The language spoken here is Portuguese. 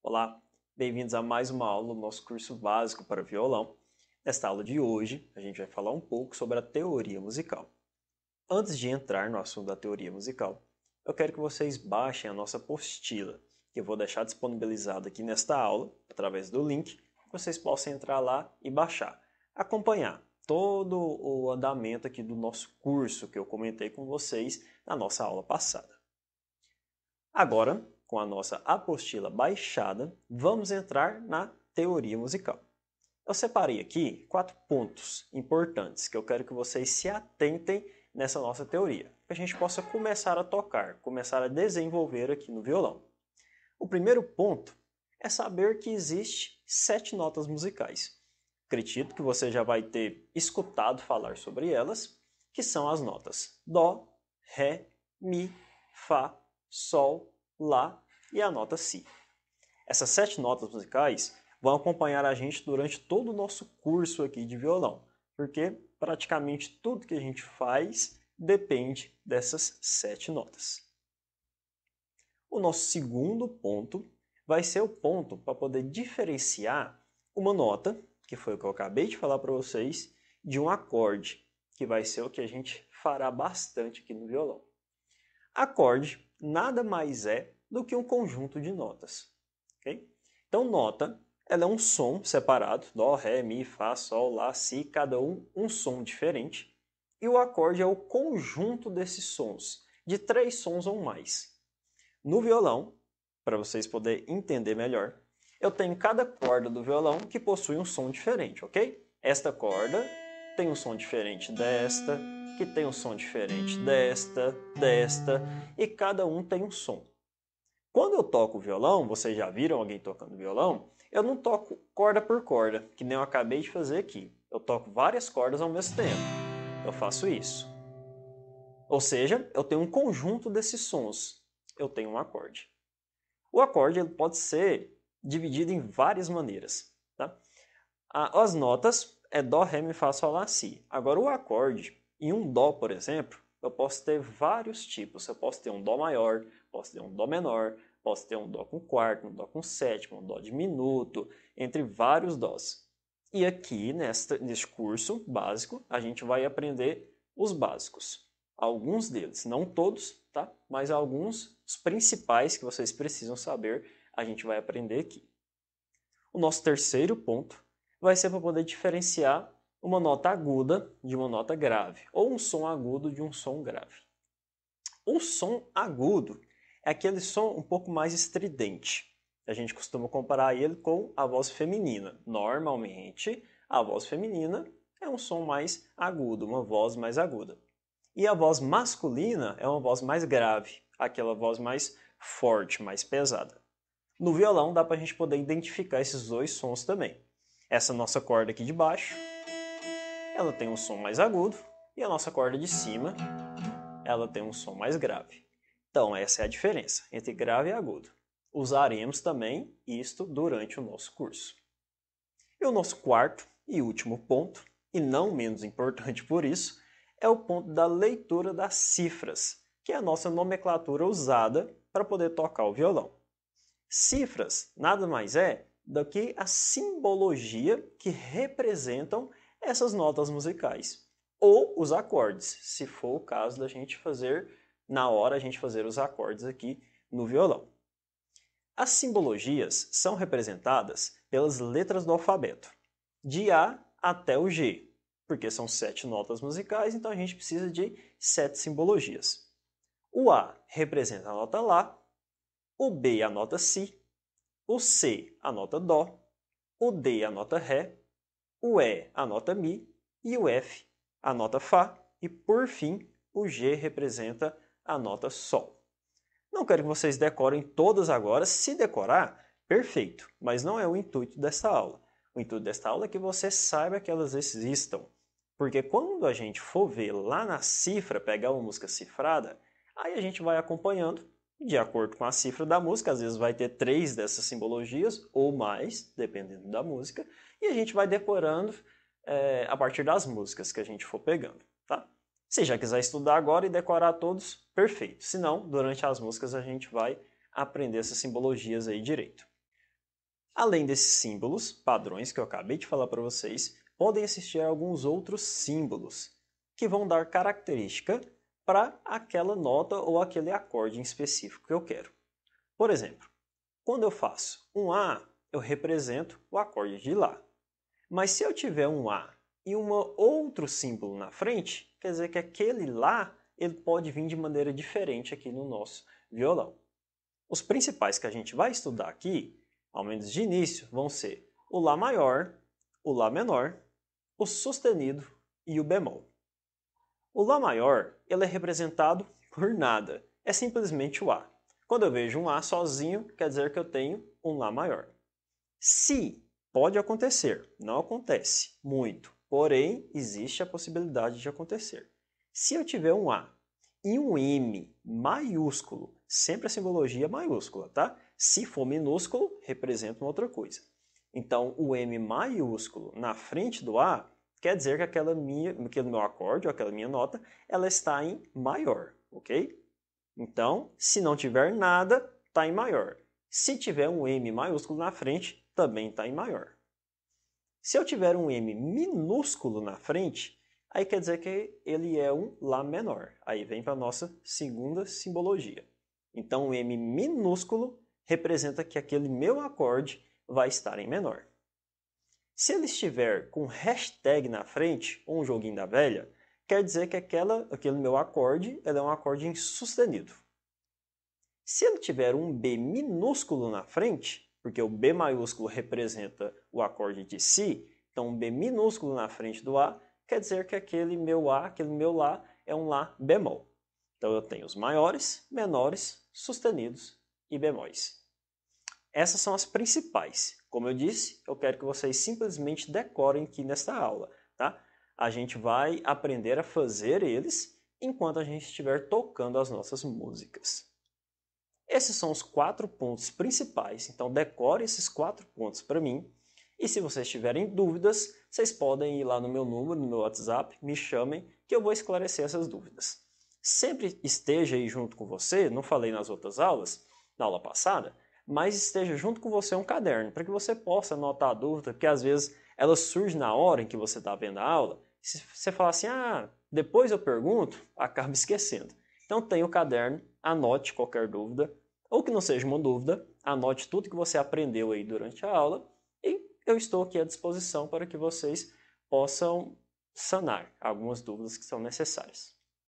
Olá, bem-vindos a mais uma aula do nosso curso básico para violão. Nesta aula de hoje, a gente vai falar um pouco sobre a teoria musical. Antes de entrar no assunto da teoria musical, eu quero que vocês baixem a nossa apostila, que eu vou deixar disponibilizada aqui nesta aula, através do link, que vocês possam entrar lá e baixar. Acompanhar todo o andamento aqui do nosso curso que eu comentei com vocês na nossa aula passada. Agora, com a nossa apostila baixada, vamos entrar na teoria musical. Eu separei aqui 4 pontos importantes que eu quero que vocês se atentem nessa nossa teoria, para que a gente possa começar a tocar, começar a desenvolver aqui no violão. O primeiro ponto é saber que existe 7 notas musicais. Acredito que você já vai ter escutado falar sobre elas, que são as notas Dó, Ré, Mi, Fá, Sol, Lá e a nota Si. Essas 7 notas musicais vão acompanhar a gente durante todo o nosso curso aqui de violão, porque praticamente tudo que a gente faz depende dessas 7 notas. O nosso segundo ponto vai ser o ponto para poder diferenciar uma nota, que foi o que eu acabei de falar para vocês, de um acorde, que vai ser o que a gente fará bastante aqui no violão. Acorde nada mais é do que um conjunto de notas. Okay? Então, nota ela é um som separado, Dó, Ré, Mi, Fá, Sol, Lá, Si, cada um som diferente. E o acorde é o conjunto desses sons, de 3 sons ou mais. No violão, para vocês poderem entender melhor, eu tenho cada corda do violão que possui um som diferente, ok? Esta corda tem um som diferente desta, que tem um som diferente desta, e cada um tem um som. Quando eu toco violão, vocês já viram alguém tocando violão, eu não toco corda por corda, que nem eu acabei de fazer aqui. Eu toco várias cordas ao mesmo tempo. Eu faço isso. Ou seja, eu tenho um conjunto desses sons. Eu tenho um acorde. O acorde ele pode ser dividido em várias maneiras. Tá? As notas é Dó, Ré, Mi, Fá, Sol, Lá, Si. Agora o acorde, em um Dó, por exemplo, eu posso ter vários tipos. Eu posso ter um Dó maior, posso ter um Dó menor, posso ter um Dó com quarto, um Dó com sétimo, um Dó diminuto, entre vários Dós. E aqui, neste curso básico, a gente vai aprender os básicos. Alguns deles, não todos, tá? Mas alguns, os principais que vocês precisam saber, a gente vai aprender aqui. O nosso terceiro ponto vai ser para poder diferenciar uma nota aguda de uma nota grave, ou um som agudo de um som grave. O som agudo é aquele som um pouco mais estridente. A gente costuma comparar ele com a voz feminina. Normalmente, a voz feminina é um som mais agudo, uma voz mais aguda. E a voz masculina é uma voz mais grave, aquela voz mais forte, mais pesada. No violão dá para a gente poder identificar esses dois sons também. Essa nossa corda aqui de baixo, ela tem um som mais agudo, e a nossa corda de cima, ela tem um som mais grave. Então essa é a diferença entre grave e agudo. Usaremos também isto durante o nosso curso. E o nosso quarto e último ponto, e não menos importante por isso, é o ponto da leitura das cifras, que é a nossa nomenclatura usada para poder tocar o violão. Cifras nada mais é do que a simbologia que representam essas notas musicais, ou os acordes, se for o caso da gente fazer, na hora a gente fazer os acordes aqui no violão. As simbologias são representadas pelas letras do alfabeto, de A até o G, porque são 7 notas musicais, então a gente precisa de 7 simbologias. O A representa a nota Lá, o B a nota Si, o C a nota Dó, o D a nota Ré, o E a nota Mi e o F a nota Fá e, por fim, o G representa a nota Sol. Não quero que vocês decorem todas agora. Se decorar, perfeito, mas não é o intuito desta aula. O intuito desta aula é que você saiba que elas existam. Porque quando a gente for ver lá na cifra, pegar uma música cifrada, aí a gente vai acompanhando de acordo com a cifra da música. Às vezes vai ter 3 dessas simbologias ou mais, dependendo da música, e a gente vai decorando a partir das músicas que a gente for pegando, tá? Se já quiser estudar agora e decorar todos, perfeito. Se não, durante as músicas a gente vai aprender essas simbologias aí direito. Além desses símbolos, padrões que eu acabei de falar para vocês, podem existir alguns outros símbolos que vão dar característica para aquela nota ou aquele acorde em específico que eu quero. Por exemplo, quando eu faço um A, eu represento o acorde de Lá. Mas se eu tiver um A e um outro símbolo na frente, quer dizer que aquele Lá ele pode vir de maneira diferente aqui no nosso violão. Os principais que a gente vai estudar aqui, ao menos de início, vão ser o Lá maior, o Lá menor, o sustenido e o bemol. O Lá maior ele é representado por nada, é simplesmente o A. Quando eu vejo um A sozinho, quer dizer que eu tenho um Lá maior. Se pode acontecer, não acontece muito, porém existe a possibilidade de acontecer. Se eu tiver um A e um M maiúsculo, sempre a simbologia maiúscula, tá? Se for minúsculo, representa uma outra coisa. Então, o M maiúsculo na frente do A quer dizer que aquele meu acorde, ou aquela minha nota, ela está em maior, ok? Então, se não tiver nada, está em maior. Se tiver um M maiúsculo na frente, também está em maior. Se eu tiver um M minúsculo na frente, aí quer dizer que ele é um Lá menor. Aí vem para a nossa segunda simbologia. Então, o M minúsculo representa que aquele meu acorde vai estar em menor. Se ele estiver com hashtag na frente, ou um joguinho da velha, quer dizer que aquele meu acorde é um acorde em sustenido. Se ele tiver um B minúsculo na frente, porque o B maiúsculo representa o acorde de Si, então um B minúsculo na frente do A, quer dizer que aquele meu A, aquele meu Lá, é um Lá bemol. Então eu tenho os maiores, menores, sustenidos e bemóis. Essas são as principais. Como eu disse, eu quero que vocês simplesmente decorem aqui nesta aula, tá? A gente vai aprender a fazer eles enquanto a gente estiver tocando as nossas músicas. Esses são os 4 pontos principais, então decore esses 4 pontos para mim. E se vocês tiverem dúvidas, vocês podem ir lá no meu número, no meu WhatsApp, me chamem que eu vou esclarecer essas dúvidas. Sempre esteja aí junto com você, não falei nas outras aulas, na aula passada, mas esteja junto com você um caderno, para que você possa anotar a dúvida, porque às vezes ela surge na hora em que você está vendo a aula, se você falar assim, depois eu pergunto, acaba esquecendo. Então tenha o caderno, anote qualquer dúvida, ou que não seja uma dúvida, anote tudo que você aprendeu aí durante a aula e eu estou aqui à disposição para que vocês possam sanar algumas dúvidas que são necessárias.